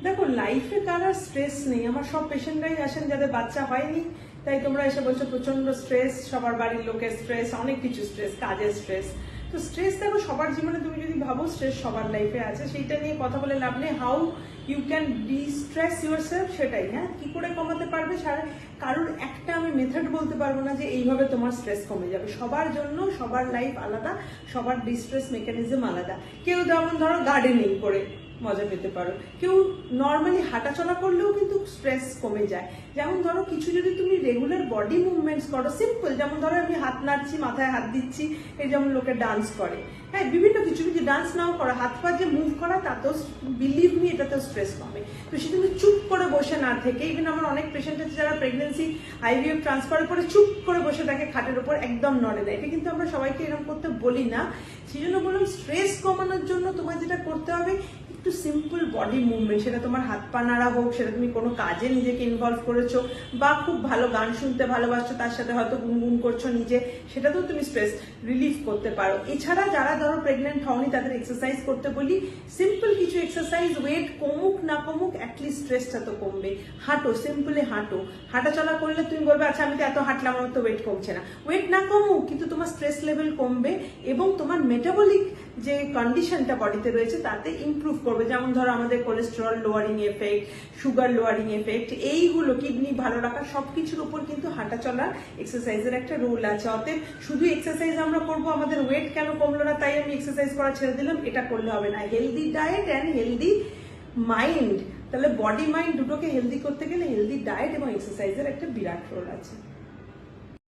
দেখো লাইফে কার আর স্ট্রেস নেই, আমার সব পেশেন্টরাই আসেন যাদের বাচ্চা হয়নি, তাই তোমরা এসে বলছো প্রচন্ড স্ট্রেস, সবার বাড়ির লোকের স্ট্রেস, অনেক কিছু স্ট্রেস, কাজের স্ট্রেস। তো স্ট্রেস দেখো সবার জীবনে, তুমি যদি ভাবো স্ট্রেস সবার লাইফে আছে, সেইটা নিয়ে কথা বলে লাভ নেই। How you can distress yourself, সেটাই। হ্যাঁ, কি করে কমাতে পারবে, কারোর একটা আমি মেথড বলতে পারবো না যে এইভাবে তোমার স্ট্রেস কমে যাবে। সবার জন্য সবার লাইফ আলাদা, সবার ডিস্ট্রেস মেকানিজম আলাদা। কেউ যেমন ধরো গার্ডেনিং করে মজা পেতে পারো, কেউ নর্মালি হাঁটাচলা করলেও কিন্তু স্ট্রেস কমে যায়। যেমন ধরো কিছু যদি তুমি রেগুলার বডি মুভমেন্টস করো, সিম্পল, যেমন ধরো আমি হাত নাড়ছি, মাথায় হাত দিচ্ছি, এই যেমন লোকে ডান্স করে, হ্যাঁ বিভিন্ন কিছু কিছু ডান্স নাও করো, হাত পা যে মুভ করা, তাতেও বিলিভ মি এটাতেও স্ট্রেস কমে। তো সে তুমি চুপ করে বসে না থেকে, ইভেন আমার অনেক পেশেন্ট আছে যারা প্রেগনেন্সি আইভিএফ ট্রান্সফারের পরে চুপ করে বসে থাকে খাটের উপর, একদম নড়ে না। এটা কিন্তু আমরা সবাইকে এরকম করতে বলি না। সেই জন্য বললাম স্ট্রেস কমানোর জন্য তোমার যেটা করতে হবে একটু সিম্পল বডি মুভমেন্ট, সেটা তোমার হাত পা নাড়া হোক, সেটা তুমি কোনো কাজে নিজেকে ইনভলভ করেছো, বা খুব ভালো গান শুনতে ভালোবাসছো, তার সাথে হয়তো গুনগুন করছো নিজে, সেটাতেও তুমি স্ট্রেস রিলিফ করতে পারো। এছাড়া যারা ধরো প্রেগনেন্ট হওনি তাদের এক্সারসাইজ করতে বলি, সিম্পল কিছু এক্সারসাইজ, ওয়েট কমুক না কমুক অ্যাটলিস্ট স্ট্রেসটা তো কমবে। হাঁটো, সিম্পলি হাঁটো, হাঁটাচলা করলে তুমি বলবে আচ্ছা আমি তো এত হাঁটলাম, আমার তো ওয়েট কমছে না। ওয়েট না কমুক, কিন্তু তোমার স্ট্রেস লেভেল কমবে এবং তোমার মেটাবলিক যে কন্ডিশনটা বডিতে রয়েছে তাতে ইমপ্রুভ করবে। যেমন ধরো আমাদের cholesterol lowering effect, sugar lowering effect, এইগুলো কিডনি ভালো রাখা, সবকিছুর উপর কিন্তু হাঁটা চলার এক্সারসাইজের একটা রোল আছে। অতএব শুধু এক্সারসাইজ আমরা করবো, আমাদের ওয়েট কেন কমলো না তাই আমি এক্সারসাইজ করা ছেড়ে দিলাম, এটা করলে হবে না। Healthy diet and healthy mind, তাহলে বডি মাইন্ড দুটোকে হেলদি করতে গেলে হেলদি ডায়েট এবং এক্সারসাইজের একটা বিরাট রোল আছে।